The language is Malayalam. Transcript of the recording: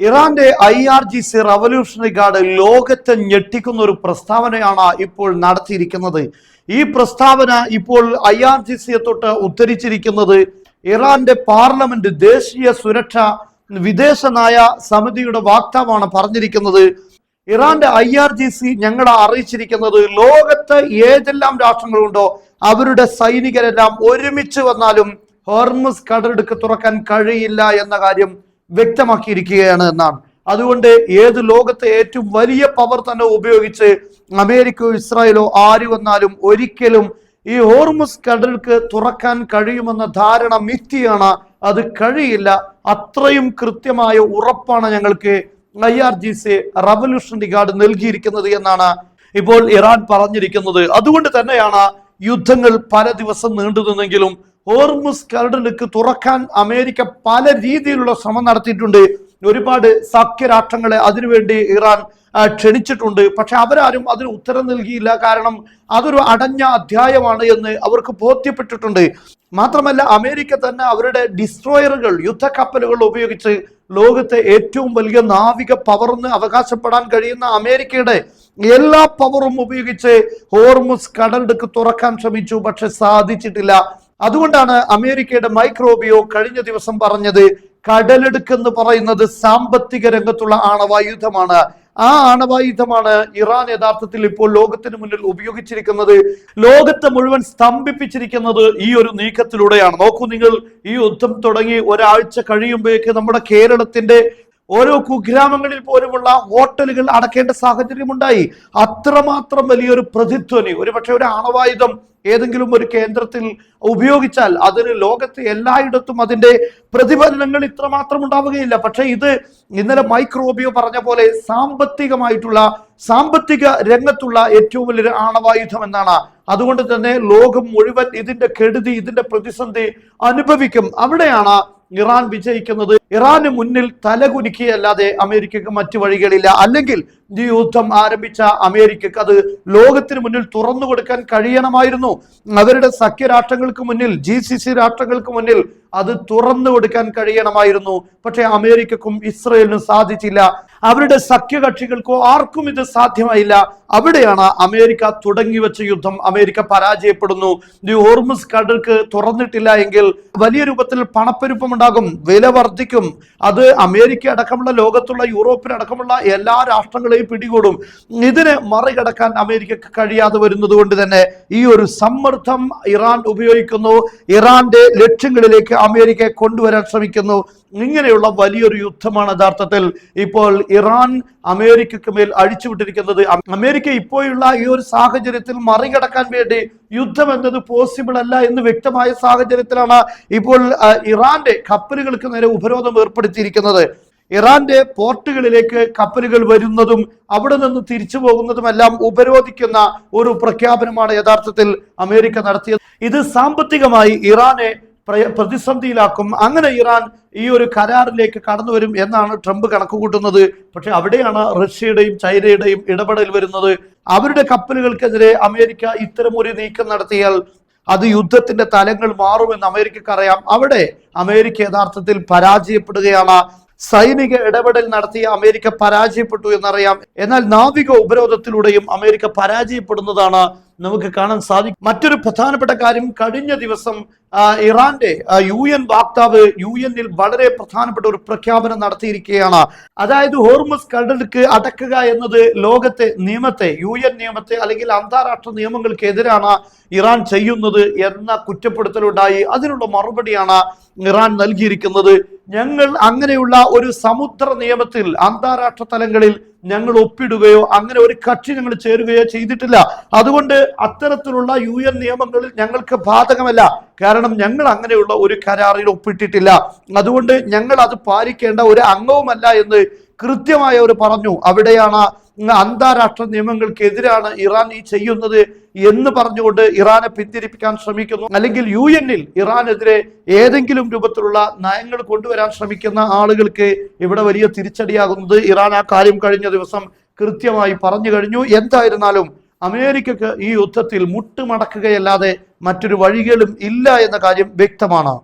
ഇറാന്റെ IRGC റവല്യൂഷണറി ഗാർഡ് ലോകത്തെ ഞെട്ടിക്കുന്ന ഒരു പ്രസ്താവനയാണ് ഇപ്പോൾ നടത്തിയിരിക്കുന്നത്. ഈ പ്രസ്താവന ഇപ്പോൾ IRGCയെ തൊട്ട് ഉദ്ധരിച്ചിരിക്കുന്നത് ഇറാന്റെ പാർലമെന്റ് ദേശീയ സുരക്ഷ വിദേശ നയ സമിതിയുടെ വക്താവാണ് പറഞ്ഞിരിക്കുന്നത്. ഇറാന്റെ IRGC ഞങ്ങളെ അറിയിച്ചിരിക്കുന്നത് ലോകത്ത് ഏതെല്ലാം രാഷ്ട്രങ്ങളുണ്ടോ അവരുടെ സൈനികരെല്ലാം ഒരുമിച്ച് വന്നാലും ഹോർമുസ് കടലിടുക്ക് തുറക്കാൻ കഴിയില്ല എന്ന കാര്യം വ്യക്തമാക്കിയിരിക്കുകയാണ് എന്നാണ്. അതുകൊണ്ട് ഏത് ലോകത്തെ ഏറ്റവും വലിയ പവർ തന്നെ ഉപയോഗിച്ച് അമേരിക്കയോ ഇസ്രായേലോ ആര് വന്നാലും ഒരിക്കലും ഈ ഹോർമുസ് കടലിടുക്ക് തുറക്കാൻ കഴിയുമെന്ന ധാരണ മിഥ്യയാണ്. അത് കഴിയില്ല. അത്രയും കൃത്യമായ ഉറപ്പാണ് ഞങ്ങൾക്ക് IRGC റവല്യൂഷണറി ഗാർഡ് നൽകിയിരിക്കുന്നത് എന്നാണ് ഇപ്പോൾ ഇറാൻ പറഞ്ഞിരിക്കുന്നത്. അതുകൊണ്ട് തന്നെയാണ് യുദ്ധങ്ങൾ പല ദിവസം നീണ്ടു നിന്നെങ്കിലും ഹോർമുസ് കടലിടുക്ക് തുറക്കാൻ അമേരിക്ക പല രീതിയിലുള്ള ശ്രമം നടത്തിയിട്ടുണ്ട്. ഒരുപാട് സഖ്യരാഷ്ട്രങ്ങളെ അതിനുവേണ്ടി ഇറാൻ ക്ഷണിച്ചിട്ടുണ്ട്. പക്ഷെ അവരാരും അതിന് ഉത്തരം നൽകിയില്ല. കാരണം അതൊരു അടഞ്ഞ അധ്യായമാണ് എന്ന് അവർക്ക് ബോധ്യപ്പെട്ടിട്ടുണ്ട്. മാത്രമല്ല അമേരിക്ക തന്നെ അവരുടെ ഡിസ്ട്രോയറുകൾ യുദ്ധക്കപ്പലുകൾ ഉപയോഗിച്ച് ലോകത്തെ ഏറ്റവും വലിയ നാവിക പവറെന്ന് അവകാശപ്പെടാൻ കഴിയുന്ന അമേരിക്കയുടെ എല്ലാ പവറും ഉപയോഗിച്ച് ഹോർമുസ് കടലിടുക്ക് തുറക്കാൻ ശ്രമിച്ചു. പക്ഷെ സാധിച്ചിട്ടില്ല. അതുകൊണ്ടാണ് അമേരിക്കയുടെ മൈക്ക് റൂബിയോ കഴിഞ്ഞ ദിവസം പറഞ്ഞത് കടലിടുക്ക് എന്ന് പറയുന്നത് സാമ്പത്തിക രംഗത്തുള്ള ആണവായുധമാണ്. ആ ആണവായുധമാണ് ഇറാൻ യഥാർത്ഥത്തിൽ ഇപ്പോൾ ലോകത്തിന് മുന്നിൽ ഉപയോഗിച്ചിരിക്കുന്നത്. ലോകത്തെ മുഴുവൻ സ്തംഭിപ്പിച്ചിരിക്കുന്നത് ഈ ഒരു നീക്കത്തിലൂടെയാണ്. നോക്കൂ നിങ്ങൾ, ഈ യുദ്ധം തുടങ്ങി ഒരാഴ്ച കഴിയുമ്പോഴേക്ക് നമ്മുടെ കേരളത്തിന്റെ ഓരോ കുഗ്രാമങ്ങളിൽ പോലുമുള്ള ഹോട്ടലുകൾ അടക്കേണ്ട സാഹചര്യം ഉണ്ടായി. അത്രമാത്രം വലിയൊരു പ്രതിധ്വനി. ഒരുപക്ഷെ ഒരു ആണവായുധം ഏതെങ്കിലും ഒരു കേന്ദ്രത്തിൽ ഉപയോഗിച്ചാൽ അതിന് ലോകത്ത് എല്ലായിടത്തും അതിന്റെ പ്രതിഫലനങ്ങൾ ഇത്രമാത്രം ഉണ്ടാവുകയില്ല. പക്ഷെ ഇത് ഇന്നലെ മൈക്ക് റൂബിയോ പറഞ്ഞ പോലെ സാമ്പത്തിക രംഗത്തുള്ള ഏറ്റവും വലിയൊരു ആണവായുധം എന്നാണ്. അതുകൊണ്ട് തന്നെ ലോകം മുഴുവൻ ഇതിന്റെ കെടുതി, ഇതിന്റെ പ്രതിസന്ധി അനുഭവിക്കും. അവിടെയാണ് ഇറാൻ വിജയിക്കുന്നത്. ഇറാന് മുന്നിൽ തലകുനിക്കുകയല്ലാതെ അമേരിക്കക്ക് മറ്റു വഴികളില്ല. അല്ലെങ്കിൽ ഈ യുദ്ധം ആരംഭിച്ച അമേരിക്കക്ക് അത് ലോകത്തിന് മുന്നിൽ തുറന്നു കൊടുക്കാൻ കഴിയണമായിരുന്നു. അവരുടെ സഖ്യരാഷ്ട്രങ്ങൾക്ക് മുന്നിൽ, GCC രാഷ്ട്രങ്ങൾക്ക് മുന്നിൽ അത് തുറന്നു കൊടുക്കാൻ കഴിയണമായിരുന്നു. പക്ഷെ അമേരിക്കക്കും ഇസ്രയേലിനും സാധിച്ചില്ല. അവരുടെ സഖ്യകക്ഷികൾക്കോ ആർക്കും ഇത് സാധ്യമായില്ല. അവിടെയാണ് അമേരിക്ക തുടങ്ങി വെച്ച യുദ്ധം അമേരിക്ക പരാജയപ്പെടുന്നു. ഈ ഹോർമുസ് കടലിടുക്ക് തുറന്നിട്ടില്ല എങ്കിൽ വലിയ രൂപത്തിൽ പണപ്പെരുപ്പമുണ്ടാകും, വില വർദ്ധിക്കും. അത് അമേരിക്ക അടക്കമുള്ള ലോകത്തുള്ള യൂറോപ്പിനടക്കമുള്ള എല്ലാ രാഷ്ട്രങ്ങളെയും പിടികൂടും. ഇതിനെ മറികടക്കാൻ അമേരിക്കക്ക് കഴിയാതെ വരുന്നത് കൊണ്ട് തന്നെ ഈ ഒരു സമ്മർദ്ദം ഇറാൻ ഉപയോഗിക്കുന്നു. ഇറാന്റെ ലക്ഷ്യങ്ങളിലേക്ക് അമേരിക്കയെ കൊണ്ടുവരാൻ ശ്രമിക്കുന്നു. ഇങ്ങനെയുള്ള വലിയൊരു യുദ്ധമാണ് യഥാർത്ഥത്തിൽ ഇപ്പോൾ ഇറാൻ അമേരിക്കക്ക് മേൽ അഴിച്ചുവിട്ടിരിക്കുന്നത്. അമേരിക്ക ഇപ്പോഴുള്ള ഈ ഒരു സാഹചര്യത്തിൽ മറികടക്കാൻ വേണ്ടി യുദ്ധം എന്നത് പോസിബിൾ അല്ല എന്ന് വ്യക്തമായ സാഹചര്യത്തിലാണ് ഇപ്പോൾ ഇറാന്റെ കപ്പലുകൾക്ക് നേരെ ഉപരോധം ഏർപ്പെടുത്തിയിരിക്കുന്നത്. ഇറാന്റെ പോർട്ടുകളിലേക്ക് കപ്പലുകൾ വരുന്നതും അവിടെ നിന്ന് തിരിച്ചു പോകുന്നതുമെല്ലാം ഉപരോധിക്കുന്ന ഒരു പ്രഖ്യാപനമാണ് യഥാർത്ഥത്തിൽ അമേരിക്ക നടത്തിയത്. ഇത് സാമ്പത്തികമായി ഇറാനെ പ്രതിസന്ധിയിലാക്കും. അങ്ങനെ ഇറാൻ ഈ ഒരു കരാറിലേക്ക് കടന്നു വരും എന്നാണ് ട്രംപ് കണക്കുകൂട്ടുന്നത്. പക്ഷെ അവിടെയാണ് റഷ്യയുടെയും ചൈനയുടെയും ഇടപെടൽ വരുന്നത്. അവരുടെ കപ്പലുകൾക്കെതിരെ അമേരിക്ക ഇത്തരം ഒരു നീക്കം നടത്തിയാൽ അത് യുദ്ധത്തിന്റെ തലങ്ങൾ മാറുമെന്ന് അമേരിക്കക്ക് അറിയാം. അവിടെ അമേരിക്ക യഥാർത്ഥത്തിൽ പരാജയപ്പെടുകയാണ്. സൈനിക ഇടപെടൽ നടത്തിയ അമേരിക്ക പരാജയപ്പെട്ടു എന്നറിയാം. എന്നാൽ നാവിക ഉപരോധത്തിലൂടെയും അമേരിക്ക പരാജയപ്പെടുന്നതാണ് നമുക്ക് കാണാൻ സാധിക്കും. മറ്റൊരു പ്രധാനപ്പെട്ട കാര്യം, കഴിഞ്ഞ ദിവസം ഇറാന്റെ UN വക്താവ് UN-ൽ വളരെ പ്രധാനപ്പെട്ട ഒരു പ്രഖ്യാപനം നടത്തിയിരിക്കുകയാണ്. അതായത് ഹോർമുസ് കടലിടുക്ക് അടക്കുക എന്നത് ലോകത്തെ നിയമത്തെ, UN നിയമത്തെ അല്ലെങ്കിൽ അന്താരാഷ്ട്ര നിയമങ്ങൾക്കെതിരാണ് ഇറാൻ ചെയ്യുന്നത് എന്ന കുറ്റപ്പെടുത്തലുണ്ടായി. അതിനുള്ള മറുപടിയാണ് ഇറാൻ നൽകിയിരിക്കുന്നത്. ഞങ്ങൾ അങ്ങനെയുള്ള ഒരു സമുദ്ര നിയമത്തിൽ അന്താരാഷ്ട്ര തലങ്ങളിൽ ഞങ്ങൾ ഒപ്പിടുകയോ അങ്ങനെ ഒരു കക്ഷി ഞങ്ങൾ ചേരുകയോ ചെയ്തിട്ടില്ല. അതുകൊണ്ട് അത്തരത്തിലുള്ള UN നിയമങ്ങളിൽ ഞങ്ങൾക്ക് ബാധകമല്ല. കാരണം ഞങ്ങൾ അങ്ങനെയുള്ള ഒരു കരാറിൽ ഒപ്പിട്ടിട്ടില്ല. അതുകൊണ്ട് ഞങ്ങൾ അത് പാലിക്കേണ്ട ഒരു അംഗവുമല്ല എന്ന് കൃത്യമായി അവർ പറഞ്ഞു. അവിടെയാണ് അന്താരാഷ്ട്ര നിയമങ്ങൾക്കെതിരാണ് ഇറാൻ ഈ ചെയ്യുന്നത് എന്ന് പറഞ്ഞുകൊണ്ട് ഇറാനെ പിന്തിരിപ്പിക്കാൻ ശ്രമിക്കുന്നു. അല്ലെങ്കിൽ UN-ൽ ഇറാനെതിരെ ഏതെങ്കിലും രൂപത്തിലുള്ള നയങ്ങൾ കൊണ്ടുവരാൻ ശ്രമിക്കുന്ന ആളുകൾക്ക് ഇവിടെ വലിയ തിരിച്ചടിയാകുന്നത്. ഇറാൻ ആ കാര്യം കഴിഞ്ഞ ദിവസം കൃത്യമായി പറഞ്ഞു കഴിഞ്ഞു. എന്തായിരുന്നാലും അമേരിക്കക്ക് ഈ യുദ്ധത്തിൽ മുട്ടുമടക്കുകയല്ലാതെ മറ്റൊരു വഴികളും ഇല്ല എന്ന കാര്യം വ്യക്തമാണ്.